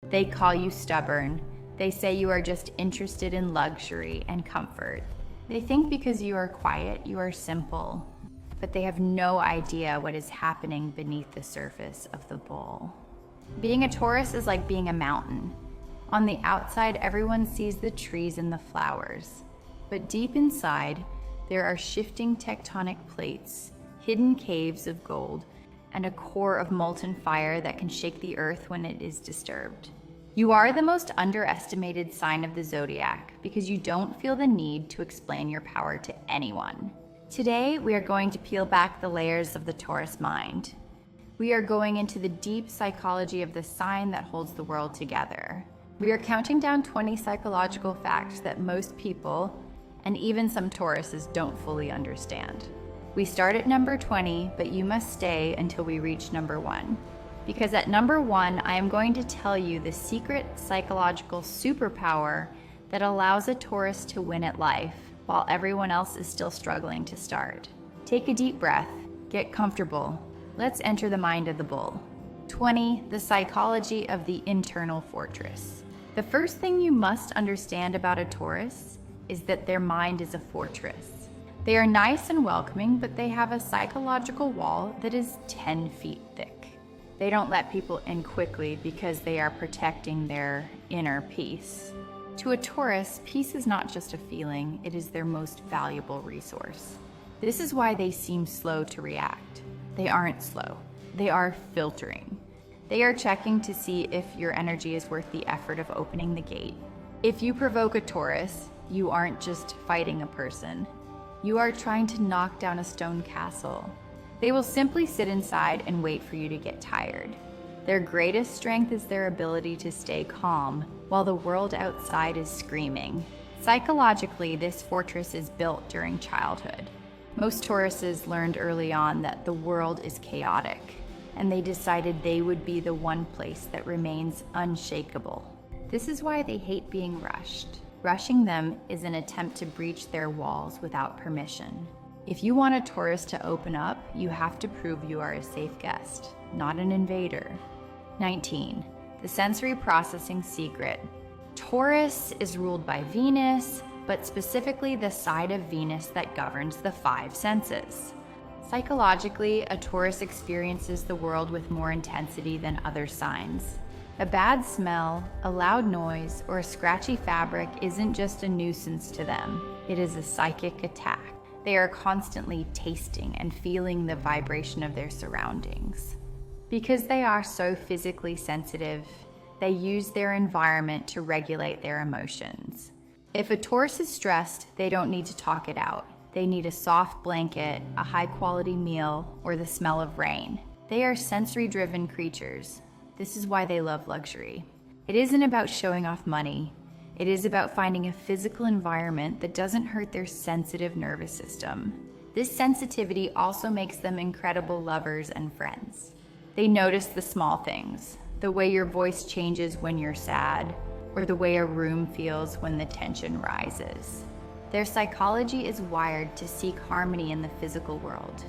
They call you stubborn. They say you are just interested in luxury and comfort. They think because you are quiet, you are simple. But they have no idea what is happening beneath the surface of the bowl. Being a Taurus is like being a mountain. On the outside, everyone sees the trees and the flowers. But deep inside, there are shifting tectonic plates, hidden caves of gold, and a core of molten fire that can shake the earth when it is disturbed. You are the most underestimated sign of the Zodiac because you don't feel the need to explain your power to anyone. Today, we are going to peel back the layers of the Taurus mind. We are going into the deep psychology of the sign that holds the world together. We are counting down 20 psychological facts that most people, and even some Tauruses, don't fully understand. We start at number 20, but you must stay until we reach number 1. Because at number 1, I am going to tell you the secret psychological superpower that allows a Taurus to win at life while everyone else is still struggling to start. Take a deep breath, get comfortable. Let's enter the mind of the bull. 20, the psychology of the internal fortress. The first thing you must understand about a Taurus is that their mind is a fortress. They are nice and welcoming, but they have a psychological wall that is 10 feet thick. They don't let people in quickly because they are protecting their inner peace. To a Taurus, peace is not just a feeling, it is their most valuable resource. This is why they seem slow to react. They aren't slow. They are filtering. They are checking to see if your energy is worth the effort of opening the gate. If you provoke a Taurus, you aren't just fighting a person. You are trying to knock down a stone castle. They will simply sit inside and wait for you to get tired. Their greatest strength is their ability to stay calm while the world outside is screaming. Psychologically, this fortress is built during childhood. Most Tauruses learned early on that the world is chaotic, and they decided they would be the one place that remains unshakable. This is why they hate being rushed. Rushing them is an attempt to breach their walls without permission. If you want a Taurus to open up, you have to prove you are a safe guest, not an invader. 19. The sensory processing secret. Taurus is ruled by Venus, but specifically the side of Venus that governs the 5 senses. Psychologically, a Taurus experiences the world with more intensity than other signs. A bad smell, a loud noise, or a scratchy fabric isn't just a nuisance to them. It is a psychic attack. They are constantly tasting and feeling the vibration of their surroundings. Because they are so physically sensitive, they use their environment to regulate their emotions. If a Taurus is stressed, they don't need to talk it out. They need a soft blanket, a high-quality meal, or the smell of rain. They are sensory-driven creatures. This is why they love luxury. It isn't about showing off money. It is about finding a physical environment that doesn't hurt their sensitive nervous system. This sensitivity also makes them incredible lovers and friends. They notice the small things, the way your voice changes when you're sad, or the way a room feels when the tension rises. Their psychology is wired to seek harmony in the physical world.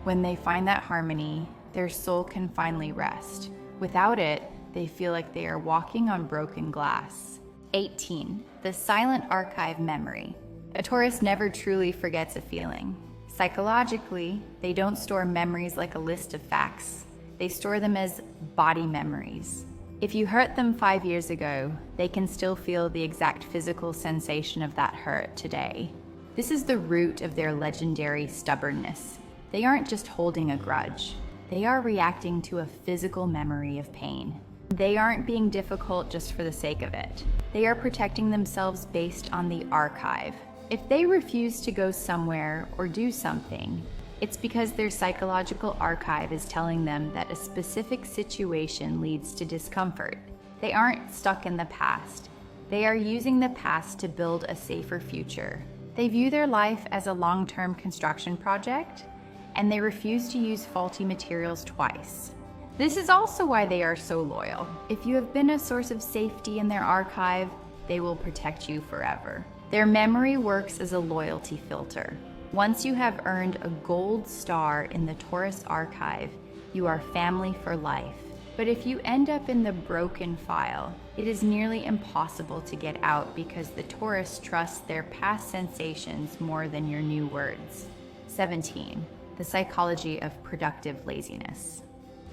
When they find that harmony, their soul can finally rest. Without it, they feel like they are walking on broken glass. 18. The silent archive memory. A Taurus never truly forgets a feeling. Psychologically, they don't store memories like a list of facts. They store them as body memories. If you hurt them 5 years ago, they can still feel the exact physical sensation of that hurt today. This is the root of their legendary stubbornness. They aren't just holding a grudge. They are reacting to a physical memory of pain. They aren't being difficult just for the sake of it. They are protecting themselves based on the archive. If they refuse to go somewhere or do something, it's because their psychological archive is telling them that a specific situation leads to discomfort. They aren't stuck in the past. They are using the past to build a safer future. They view their life as a long-term construction project, and they refuse to use faulty materials twice. This is also why they are so loyal. If you have been a source of safety in their archive, they will protect you forever. Their memory works as a loyalty filter. Once you have earned a gold star in the Taurus archive, you are family for life. But if you end up in the broken file, it is nearly impossible to get out because the Taurus trusts their past sensations more than your new words. 17. The psychology of productive laziness.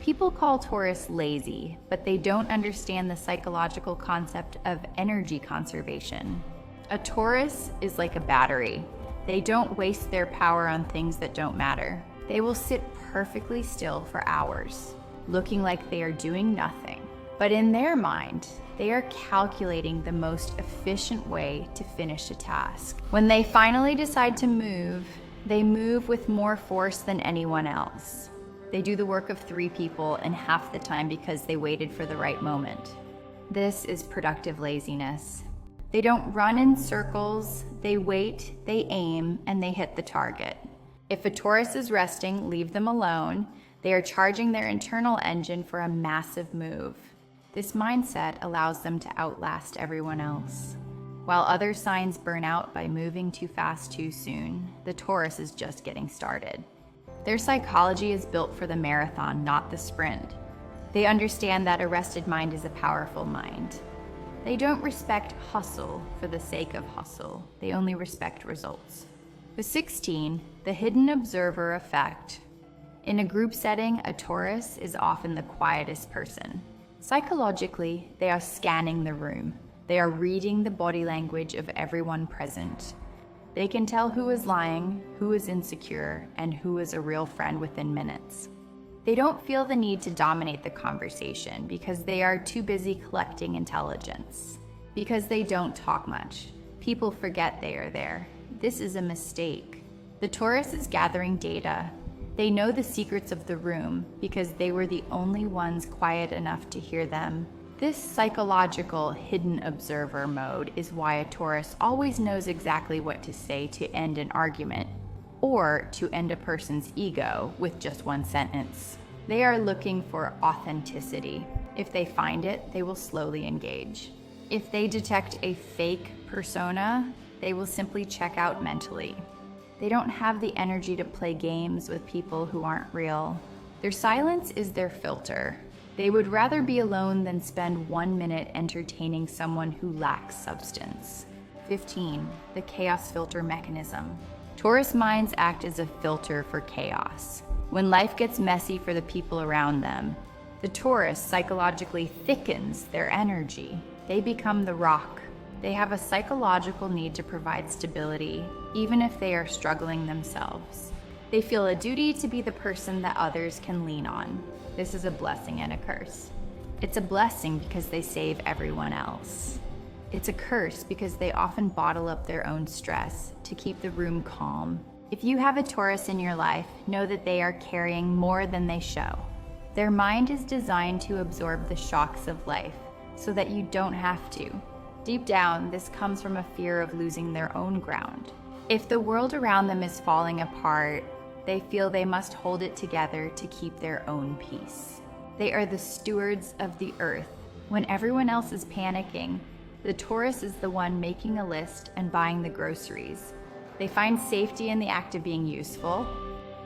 People call Taurus lazy, but they don't understand the psychological concept of energy conservation. A Taurus is like a battery. They don't waste their power on things that don't matter. They will sit perfectly still for hours, looking like they are doing nothing. But in their mind, they are calculating the most efficient way to finish a task. When they finally decide to move, they move with more force than anyone else. They do the work of 3 people in half the time because they waited for the right moment. This is productive laziness. They don't run in circles, they wait, they aim, and they hit the target. If a Taurus is resting, leave them alone. They are charging their internal engine for a massive move. This mindset allows them to outlast everyone else. While other signs burn out by moving too fast too soon, the Taurus is just getting started. Their psychology is built for the marathon, not the sprint. They understand that a rested mind is a powerful mind. They don't respect hustle for the sake of hustle. They only respect results. The 16, the hidden observer effect. In a group setting, a Taurus is often the quietest person. Psychologically, they are scanning the room. They are reading the body language of everyone present. They can tell who is lying, who is insecure, and who is a real friend within minutes. They don't feel the need to dominate the conversation because they are too busy collecting intelligence. Because they don't talk much, people forget they are there. This is a mistake. The Taurus is gathering data. They know the secrets of the room because they were the only ones quiet enough to hear them. This psychological hidden observer mode is why a Taurus always knows exactly what to say to end an argument or to end a person's ego with just one sentence. They are looking for authenticity. If they find it, they will slowly engage. If they detect a fake persona, they will simply check out mentally. They don't have the energy to play games with people who aren't real. Their silence is their filter. They would rather be alone than spend 1 minute entertaining someone who lacks substance. 15. The chaos filter mechanism. Taurus minds act as a filter for chaos. When life gets messy for the people around them, the Taurus psychologically thickens their energy. They become the rock. They have a psychological need to provide stability, even if they are struggling themselves. They feel a duty to be the person that others can lean on. This is a blessing and a curse. It's a blessing because they save everyone else. It's a curse because they often bottle up their own stress to keep the room calm. If you have a Taurus in your life, know that they are carrying more than they show. Their mind is designed to absorb the shocks of life so that you don't have to. Deep down, this comes from a fear of losing their own ground. If the world around them is falling apart, they feel they must hold it together to keep their own peace. They are the stewards of the earth. When everyone else is panicking, the Taurus is the one making a list and buying the groceries. They find safety in the act of being useful.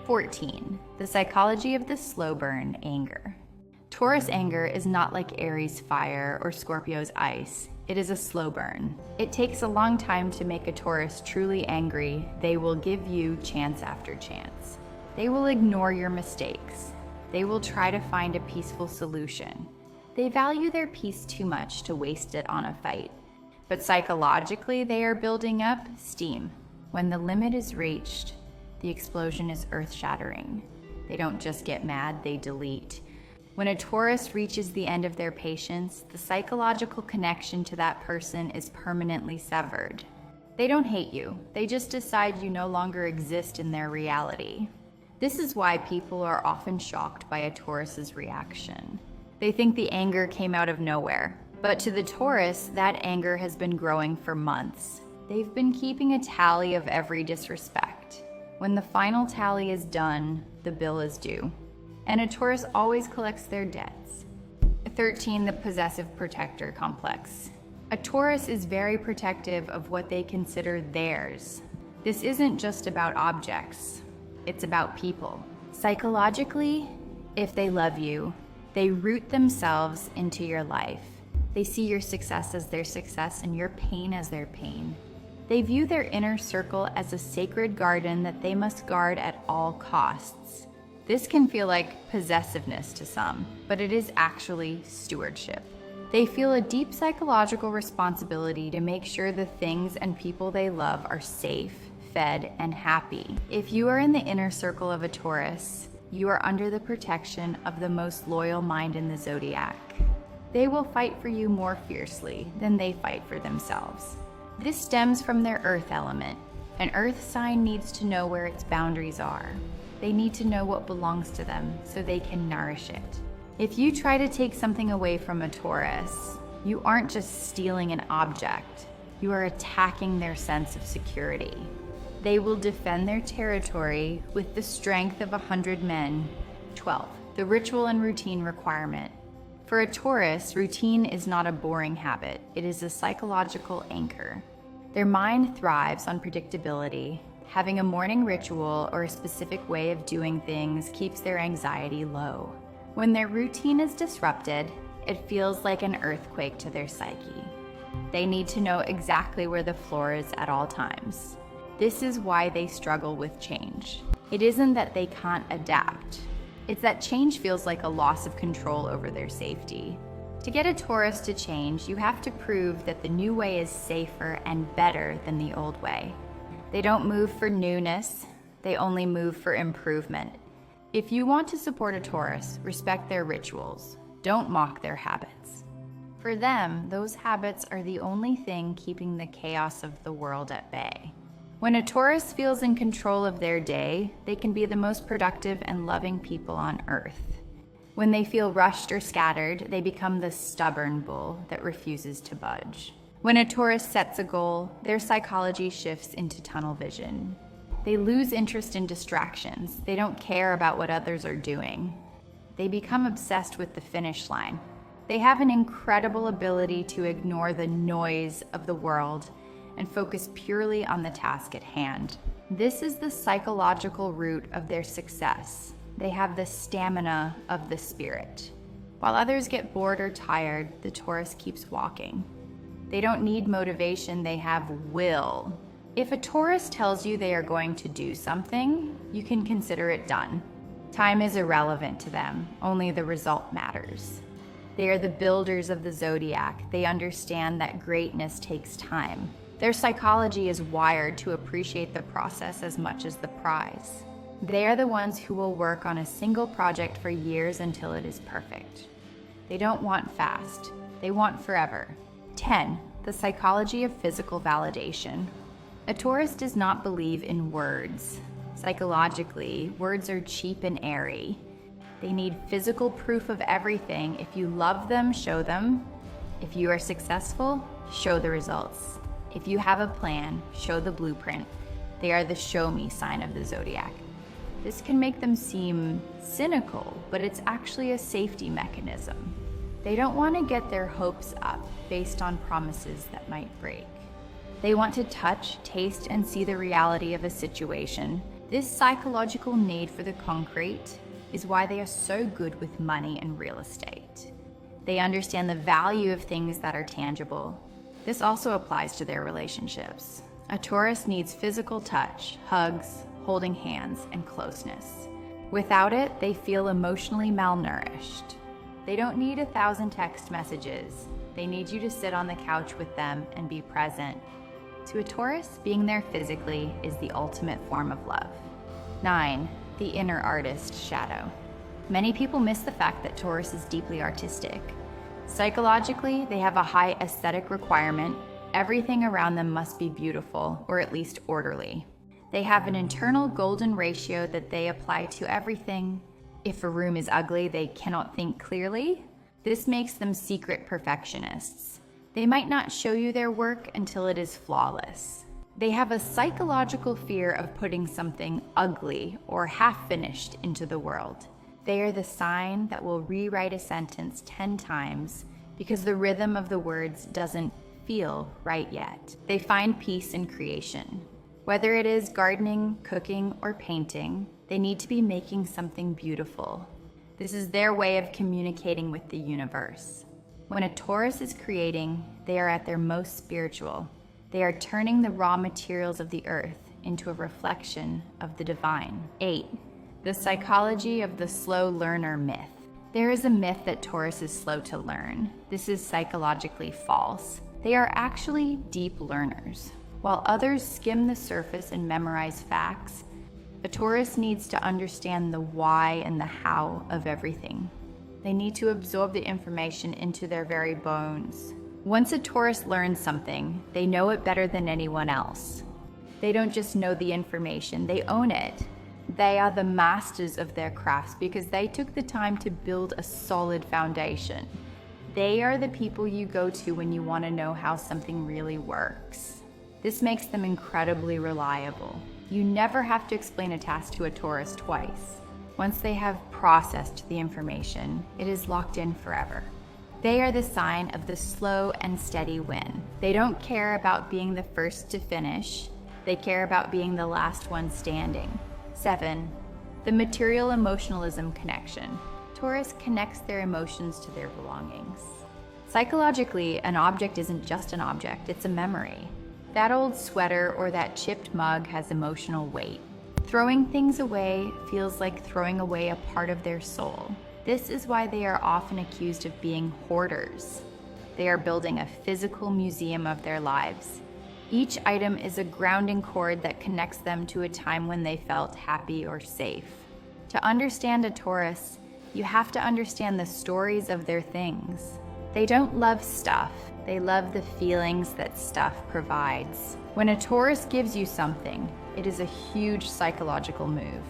14. The psychology of the slow burn, anger. Taurus anger is not like Aries fire or Scorpio's ice. It is a slow burn. It takes a long time to make a Taurus truly angry. They will give you chance after chance. They will ignore your mistakes. They will try to find a peaceful solution. They value their peace too much to waste it on a fight. But psychologically, they are building up steam. When the limit is reached, the explosion is earth-shattering. They don't just get mad, they delete. When a Taurus reaches the end of their patience, the psychological connection to that person is permanently severed. They don't hate you, they just decide you no longer exist in their reality. This is why people are often shocked by a Taurus's reaction. They think the anger came out of nowhere, but to the Taurus, that anger has been growing for months. They've been keeping a tally of every disrespect. When the final tally is done, the bill is due. And a Taurus always collects their debts. 13. The possessive protector complex. A Taurus is very protective of what they consider theirs. This isn't just about objects, it's about people. Psychologically, if they love you, They root themselves into your life. They see your success as their success and your pain as their pain. They view their inner circle as a sacred garden that they must guard at all costs. This can feel like possessiveness to some, but it is actually stewardship. They feel a deep psychological responsibility to make sure the things and people they love are safe, fed, and happy. If you are in the inner circle of a Taurus, you are under the protection of the most loyal mind in the Zodiac. They will fight for you more fiercely than they fight for themselves. This stems from their earth element. An earth sign needs to know where its boundaries are. They need to know what belongs to them so they can nourish it. If you try to take something away from a Taurus, you aren't just stealing an object, you are attacking their sense of security. They will defend their territory with the strength of 100 men. 12. The ritual and routine requirement. For a Taurus, routine is not a boring habit. It is a psychological anchor. Their mind thrives on predictability. Having a morning ritual or a specific way of doing things keeps their anxiety low. When their routine is disrupted, it feels like an earthquake to their psyche. They need to know exactly where the floor is at all times. This is why they struggle with change. It isn't that they can't adapt. It's that change feels like a loss of control over their safety. To get a Taurus to change, you have to prove that the new way is safer and better than the old way. They don't move for newness, they only move for improvement. If you want to support a Taurus, respect their rituals. Don't mock their habits. For them, those habits are the only thing keeping the chaos of the world at bay. When a Taurus feels in control of their day, they can be the most productive and loving people on earth. When they feel rushed or scattered, they become the stubborn bull that refuses to budge. When a Taurus sets a goal, their psychology shifts into tunnel vision. They lose interest in distractions. They don't care about what others are doing. They become obsessed with the finish line. They have an incredible ability to ignore the noise of the world and focus purely on the task at hand. This is the psychological root of their success. They have the stamina of the spirit. While others get bored or tired, the Taurus keeps walking. They don't need motivation, they have will. If a Taurus tells you they are going to do something, you can consider it done. Time is irrelevant to them, only the result matters. They are the builders of the Zodiac. They understand that greatness takes time. Their psychology is wired to appreciate the process as much as the prize. They are the ones who will work on a single project for years until it is perfect. They don't want fast, they want forever. 10. The psychology of physical validation. A Taurus does not believe in words. Psychologically, words are cheap and airy. They need physical proof of everything. If you love them, show them. If you are successful, show the results. If you have a plan, show the blueprint. They are the show me sign of the Zodiac. This can make them seem cynical, but it's actually a safety mechanism. They don't want to get their hopes up based on promises that might break. They want to touch, taste, and see the reality of a situation. This psychological need for the concrete is why they are so good with money and real estate. They understand the value of things that are tangible. This also applies to their relationships. A Taurus needs physical touch, hugs, holding hands, and closeness. Without it, they feel emotionally malnourished. They don't need 1,000 text messages. They need you to sit on the couch with them and be present. To a Taurus, being there physically is the ultimate form of love. 9. The inner artist shadow. Many people miss the fact that Taurus is deeply artistic. Psychologically, they have a high aesthetic requirement. Everything around them must be beautiful, or at least orderly. They have an internal golden ratio that they apply to everything. If a room is ugly, they cannot think clearly. This makes them secret perfectionists. They might not show you their work until it is flawless. They have a psychological fear of putting something ugly or half-finished into the world. They are the sign that will rewrite a sentence 10 times because the rhythm of the words doesn't feel right yet. They find peace in creation. Whether it is gardening, cooking, or painting, they need to be making something beautiful. This is their way of communicating with the universe. When a Taurus is creating, they are at their most spiritual. They are turning the raw materials of the earth into a reflection of the divine. 8. The psychology of the slow learner myth. There is a myth that Taurus is slow to learn. This is psychologically false. They are actually deep learners. While others skim the surface and memorize facts, a Taurus needs to understand the why and the how of everything. They need to absorb the information into their very bones. Once a Taurus learns something, they know it better than anyone else. They don't just know the information, they own it. They are the masters of their crafts because they took the time to build a solid foundation. They are the people you go to when you want to know how something really works. This makes them incredibly reliable. You never have to explain a task to a Taurus twice. Once they have processed the information, it is locked in forever. They are the sign of the slow and steady win. They don't care about being the first to finish. They care about being the last one standing. 7. The material emotionalism connection. Taurus connects their emotions to their belongings. Psychologically, an object isn't just an object, it's a memory. That old sweater or that chipped mug has emotional weight. Throwing things away feels like throwing away a part of their soul. This is why they are often accused of being hoarders. They are building a physical museum of their lives. Each item is a grounding cord that connects them to a time when they felt happy or safe. To understand a Taurus, you have to understand the stories of their things. They don't love stuff, they love the feelings that stuff provides. When a Taurus gives you something, it is a huge psychological move.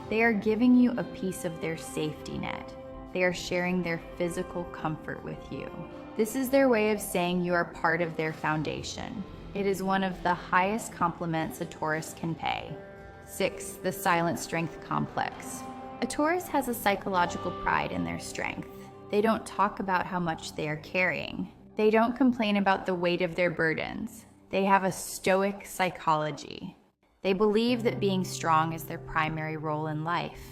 They are giving you a piece of their safety net. They are sharing their physical comfort with you. This is their way of saying you are part of their foundation. It is one of the highest compliments a Taurus can pay. 6. The silent strength complex. A Taurus has a psychological pride in their strength. They don't talk about how much they are carrying. They don't complain about the weight of their burdens. They have a stoic psychology. They believe that being strong is their primary role in life.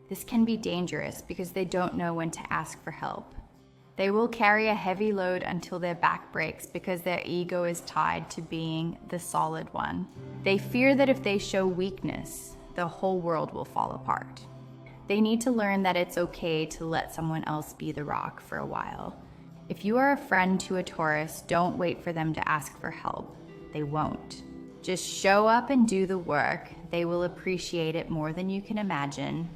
This can be dangerous because they don't know when to ask for help. They will carry a heavy load until their back breaks because their ego is tied to being the solid one. They fear that if they show weakness, the whole world will fall apart. They need to learn that it's okay to let someone else be the rock for a while. If you are a friend to a Taurus, don't wait for them to ask for help. They won't. Just show up and do the work. They will appreciate it more than you can imagine.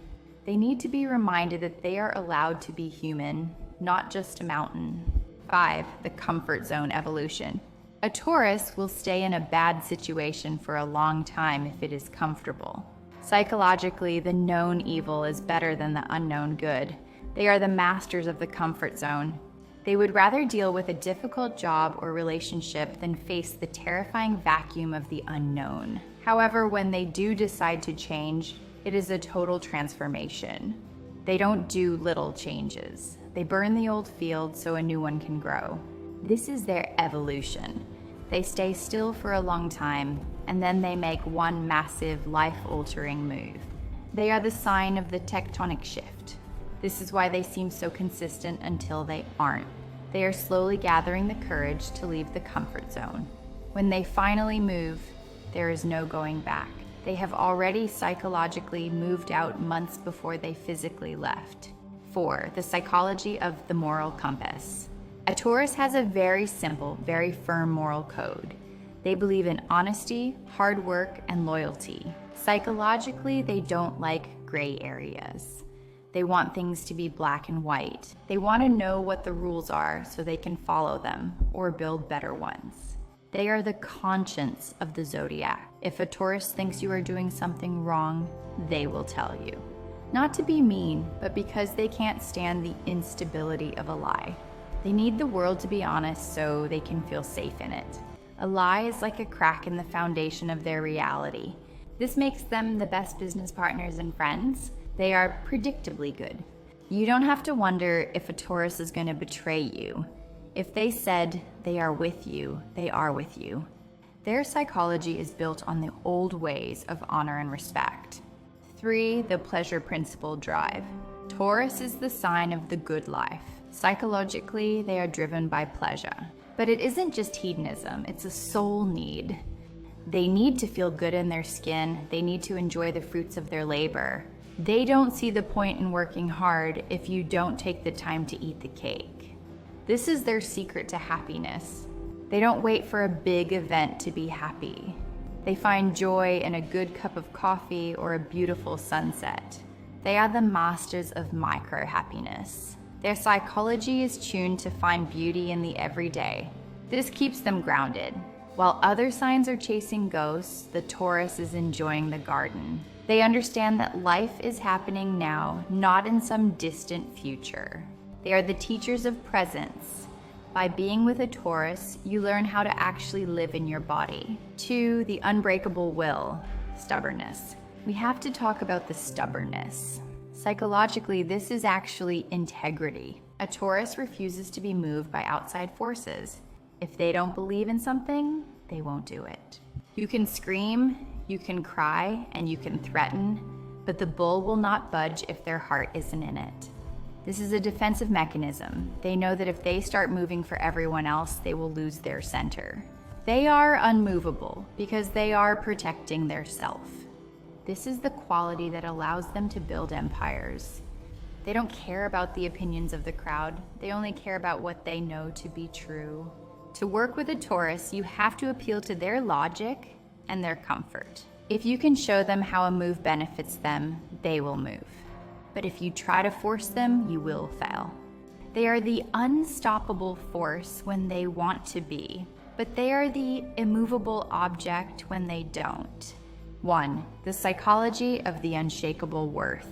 They need to be reminded that they are allowed to be human, not just a mountain. 5. The comfort zone evolution. A Taurus will stay in a bad situation for a long time if it is comfortable. Psychologically, the known evil is better than the unknown good. They are the masters of the comfort zone. They would rather deal with a difficult job or relationship than face the terrifying vacuum of the unknown. However, when they do decide to change, it is a total transformation. They don't do little changes. They burn the old field so a new one can grow. This is their evolution. They stay still for a long time, and then they make one massive, life-altering move. They are the sign of the tectonic shift. This is why they seem so consistent until they aren't. They are slowly gathering the courage to leave the comfort zone. When they finally move, there is no going back. They have already psychologically moved out months before they physically left. 4. The psychology of the moral compass. A Taurus has a very simple, very firm moral code. They believe in honesty, hard work, and loyalty. Psychologically, they don't like gray areas. They want things to be black and white. They want to know what the rules are so they can follow them or build better ones. They are the conscience of the Zodiac. If a Taurus thinks you are doing something wrong, they will tell you. Not to be mean, but because they can't stand the instability of a lie. They need the world to be honest so they can feel safe in it. A lie is like a crack in the foundation of their reality. This makes them the best business partners and friends. They are predictably good. You don't have to wonder if a Taurus is going to betray you. If they said they are with you, they are with you. Their psychology is built on the old ways of honor and respect. 3. The pleasure principle drive. Taurus is the sign of the good life. Psychologically, they are driven by pleasure. But it isn't just hedonism, it's a soul need. They need to feel good in their skin. They need to enjoy the fruits of their labor. They don't see the point in working hard if you don't take the time to eat the cake. This is their secret to happiness. They don't wait for a big event to be happy. They find joy in a good cup of coffee or a beautiful sunset. They are the masters of micro-happiness. Their psychology is tuned to find beauty in the everyday. This keeps them grounded. While other signs are chasing ghosts, the Taurus is enjoying the garden. They understand that life is happening now, not in some distant future. They are the teachers of presence. By being with a Taurus, you learn how to actually live in your body. 2, the unbreakable will, stubbornness. We have to talk about the stubbornness. Psychologically, this is actually integrity. A Taurus refuses to be moved by outside forces. If they don't believe in something, they won't do it. You can scream, you can cry, and you can threaten, but the bull will not budge if their heart isn't in it. This is a defensive mechanism. They know that if they start moving for everyone else, they will lose their center. They are unmovable because they are protecting their self. This is the quality that allows them to build empires. They don't care about the opinions of the crowd. They only care about what they know to be true. To work with a Taurus, you have to appeal to their logic and their comfort. If you can show them how a move benefits them, they will move. But if you try to force them, you will fail. They are the unstoppable force when they want to be, but they are the immovable object when they don't. 1, the psychology of the unshakable worth.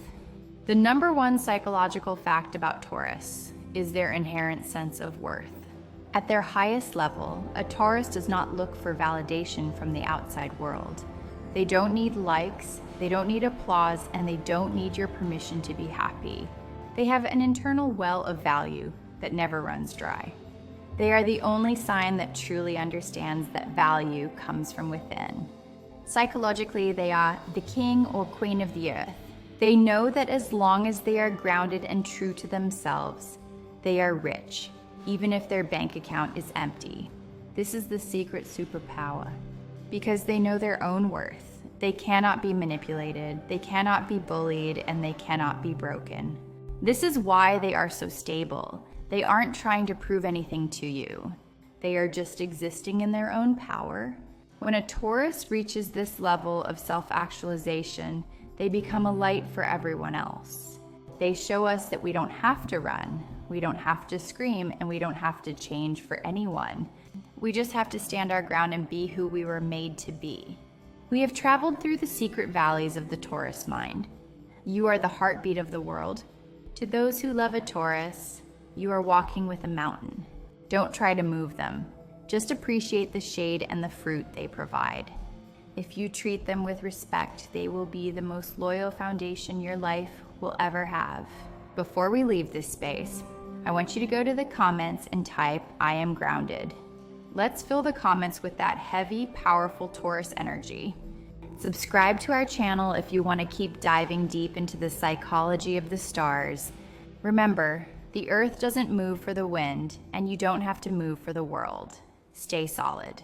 The number one psychological fact about Taurus is their inherent sense of worth. At their highest level, a Taurus does not look for validation from the outside world. They don't need likes, they don't need applause, and they don't need your permission to be happy. They have an internal well of value that never runs dry. They are the only sign that truly understands that value comes from within. Psychologically, they are the king or queen of the earth. They know that as long as they are grounded and true to themselves, they are rich, even if their bank account is empty. This is the secret superpower. Because they know their own worth. They cannot be manipulated, they cannot be bullied, and they cannot be broken. This is why they are so stable. They aren't trying to prove anything to you. They are just existing in their own power. When a Taurus reaches this level of self-actualization, they become a light for everyone else. They show us that we don't have to run, we don't have to scream, and we don't have to change for anyone. We just have to stand our ground and be who we were made to be. We have traveled through the secret valleys of the Taurus mind. You are the heartbeat of the world. To those who love a Taurus, you are walking with a mountain. Don't try to move them. Just appreciate the shade and the fruit they provide. If you treat them with respect, they will be the most loyal foundation your life will ever have. Before we leave this space, I want you to go to the comments and type, "I am grounded." Let's fill the comments with that heavy, powerful Taurus energy. Subscribe to our channel if you want to keep diving deep into the psychology of the stars. Remember, the earth doesn't move for the wind, and you don't have to move for the world. Stay solid.